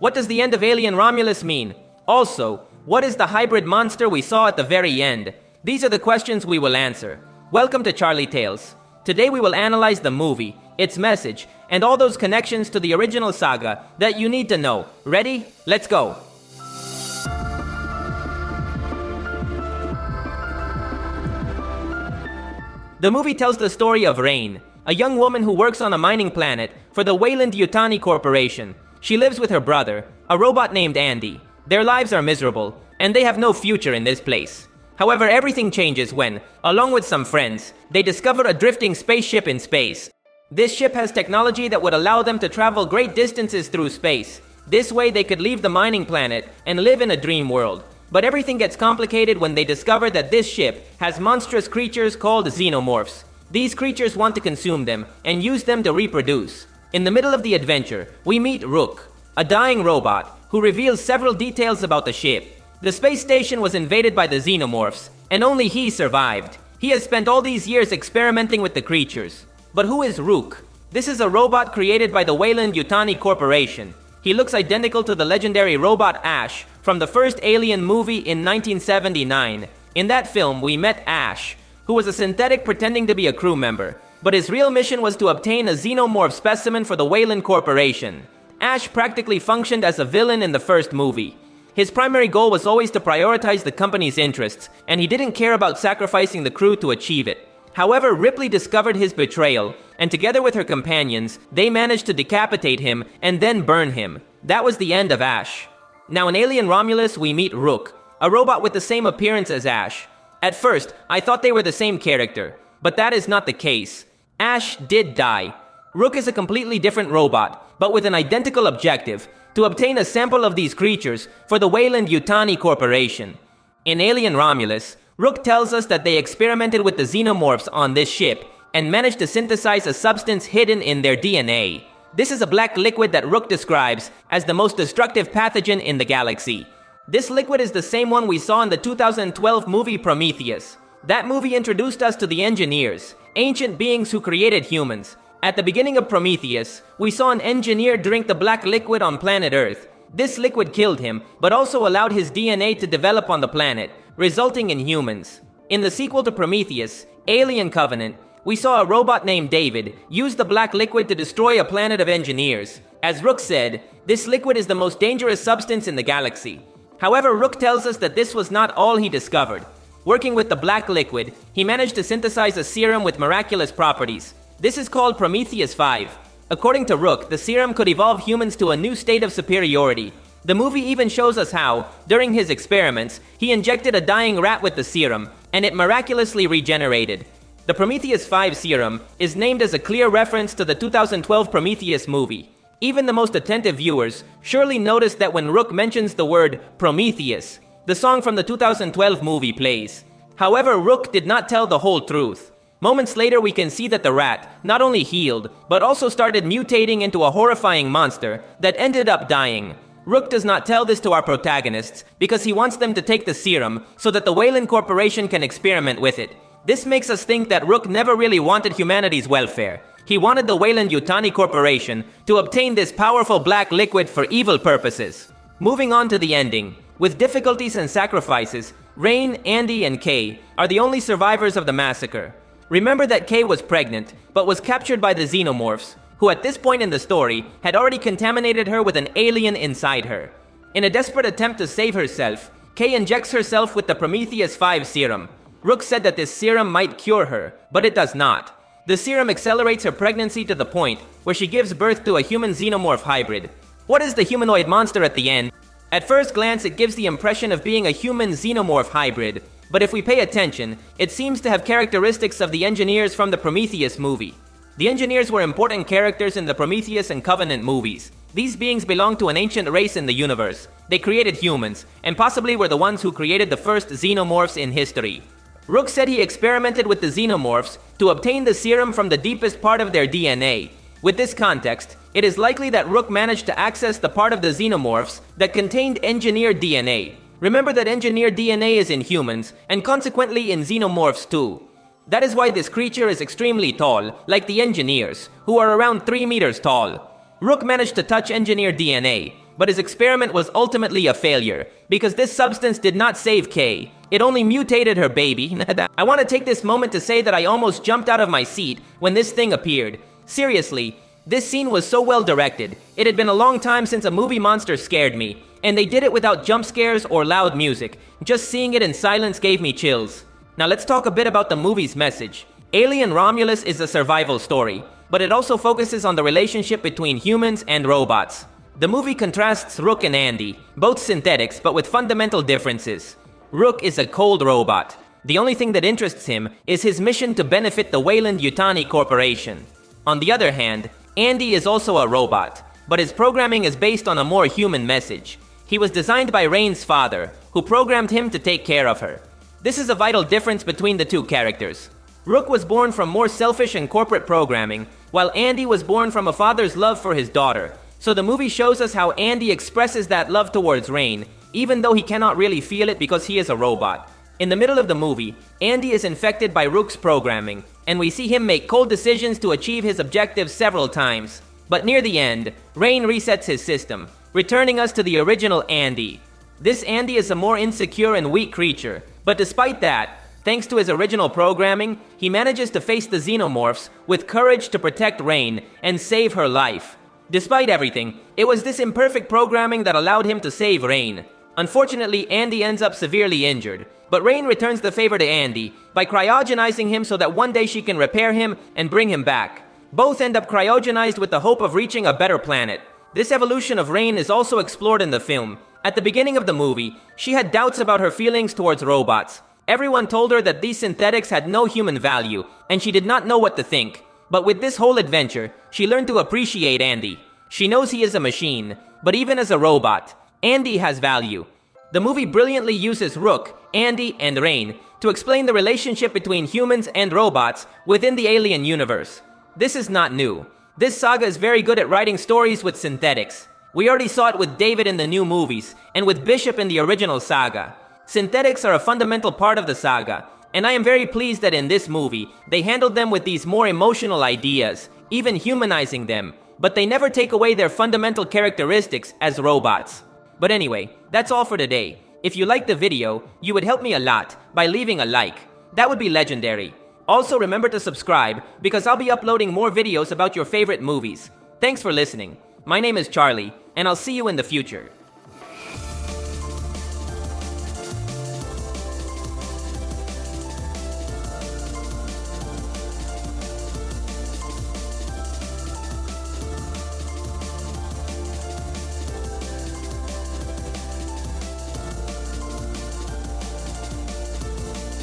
What does the end of Alien Romulus mean? Also, what is the hybrid monster we saw at the very end? These are the questions we will answer. Welcome to Charlietales. Today we will analyze the movie, its message, and all those connections to the original saga that you need to know. Ready? Let's go! The movie tells the story of Rain, a young woman who works on a mining planet for the Weyland-Yutani Corporation. She lives with her brother, a robot named Andy. Their lives are miserable, and they have no future in this place. However, everything changes when, along with some friends, they discover a drifting spaceship in space. This ship has technology that would allow them to travel great distances through space. This way they could leave the mining planet and live in a dream world. But everything gets complicated when they discover that this ship has monstrous creatures called xenomorphs. These creatures want to consume them and use them to reproduce. In the middle of the adventure, we meet Rook, a dying robot, who reveals several details about the ship. The space station was invaded by the xenomorphs, and only he survived. He has spent all these years experimenting with the creatures. But who is Rook? This is a robot created by the Weyland-Yutani Corporation. He looks identical to the legendary robot Ash from the first Alien movie in 1979. In that film, we met Ash, who was a synthetic pretending to be a crew member, but his real mission was to obtain a xenomorph specimen for the Weyland Corporation. Ash practically functioned as a villain in the first movie. His primary goal was always to prioritize the company's interests, and he didn't care about sacrificing the crew to achieve it. However, Ripley discovered his betrayal, and together with her companions, they managed to decapitate him and then burn him. That was the end of Ash. Now in Alien Romulus, we meet Rook, a robot with the same appearance as Ash. At first, I thought they were the same character, but that is not the case. Ash did die. Rook is a completely different robot, but with an identical objective, to obtain a sample of these creatures for the Weyland-Yutani Corporation. In Alien Romulus, Rook tells us that they experimented with the xenomorphs on this ship and managed to synthesize a substance hidden in their DNA. This is a black liquid that Rook describes as the most destructive pathogen in the galaxy. This liquid is the same one we saw in the 2012 movie Prometheus. That movie introduced us to the engineers, ancient beings who created humans. At the beginning of Prometheus, we saw an engineer drink the black liquid on planet Earth. This liquid killed him, but also allowed his DNA to develop on the planet, resulting in humans. In the sequel to Prometheus, Alien Covenant, we saw a robot named David use the black liquid to destroy a planet of engineers. As Rook said, this liquid is the most dangerous substance in the galaxy. However, Rook tells us that this was not all he discovered. Working with the black liquid, he managed to synthesize a serum with miraculous properties. This is called Prometheus 5. According to Rook, the serum could evolve humans to a new state of superiority. The movie even shows us how, during his experiments, he injected a dying rat with the serum, and it miraculously regenerated. The Prometheus 5 serum is named as a clear reference to the 2012 Prometheus movie. Even the most attentive viewers surely noticed that when Rook mentions the word Prometheus, the song from the 2012 movie plays. However, Rook did not tell the whole truth. Moments later, we can see that the rat not only healed, but also started mutating into a horrifying monster that ended up dying. Rook does not tell this to our protagonists because he wants them to take the serum so that the Weyland Corporation can experiment with it. This makes us think that Rook never really wanted humanity's welfare. He wanted the Weyland-Yutani Corporation to obtain this powerful black liquid for evil purposes. Moving on to the ending. With difficulties and sacrifices, Rain, Andy, and Kay are the only survivors of the massacre. Remember that Kay was pregnant, but was captured by the xenomorphs, who at this point in the story had already contaminated her with an alien inside her. In a desperate attempt to save herself, Kay injects herself with the Prometheus 5 serum. Rook said that this serum might cure her, but it does not. The serum accelerates her pregnancy to the point where she gives birth to a human xenomorph hybrid. What is the humanoid monster at the end? At first glance, it gives the impression of being a human xenomorph hybrid, but if we pay attention, it seems to have characteristics of the engineers from the Prometheus movie. The engineers were important characters in the Prometheus and Covenant movies. These beings belong to an ancient race in the universe. They created humans, and possibly were the ones who created the first xenomorphs in history. Rook said he experimented with the xenomorphs to obtain the serum from the deepest part of their DNA. With this context, it is likely that Rook managed to access the part of the xenomorphs that contained engineered DNA. Remember that engineered DNA is in humans, and consequently in xenomorphs too. That is why this creature is extremely tall, like the engineers, who are around 3 meters tall. Rook managed to touch engineered DNA. but his experiment was ultimately a failure, because this substance did not save Kay. It only mutated her baby. I want to take this moment to say that I almost jumped out of my seat when this thing appeared. Seriously, this scene was so well directed. It had been a long time since a movie monster scared me, and they did it without jump scares or loud music. Just seeing it in silence gave me chills. Now let's talk a bit about the movie's message. Alien Romulus is a survival story, but it also focuses on the relationship between humans and robots. The movie contrasts Rook and Andy, both synthetics but with fundamental differences. Rook is a cold robot. The only thing that interests him is his mission to benefit the Weyland-Yutani Corporation. On the other hand, Andy is also a robot, but his programming is based on a more human message. He was designed by Rain's father, who programmed him to take care of her. This is a vital difference between the two characters. Rook was born from more selfish and corporate programming, while Andy was born from a father's love for his daughter. So the movie shows us how Andy expresses that love towards Rain, even though he cannot really feel it because he is a robot. In the middle of the movie, Andy is infected by Rook's programming, and we see him make cold decisions to achieve his objectives several times. But near the end, Rain resets his system, returning us to the original Andy. This Andy is a more insecure and weak creature, but despite that, thanks to his original programming, he manages to face the xenomorphs with courage to protect Rain and save her life. Despite everything, it was this imperfect programming that allowed him to save Rain. Unfortunately, Andy ends up severely injured, but Rain returns the favor to Andy by cryogenizing him so that one day she can repair him and bring him back. Both end up cryogenized with the hope of reaching a better planet. This evolution of Rain is also explored in the film. At the beginning of the movie, she had doubts about her feelings towards robots. Everyone told her that these synthetics had no human value, and she did not know what to think. But with this whole adventure, she learned to appreciate Andy. She knows he is a machine, but even as a robot, Andy has value. The movie brilliantly uses Rook, Andy, and Rain to explain the relationship between humans and robots within the Alien universe. This is not new. This saga is very good at writing stories with synthetics. We already saw it with David in the new movies, and with Bishop in the original saga. Synthetics are a fundamental part of the saga, and I am very pleased that in this movie, they handled them with these more emotional ideas, even humanizing them, but they never take away their fundamental characteristics as robots. But anyway, that's all for today. If you liked the video, you would help me a lot by leaving a like. That would be legendary. Also remember to subscribe, because I'll be uploading more videos about your favorite movies. Thanks for listening. My name is Charlie, and I'll see you in the future.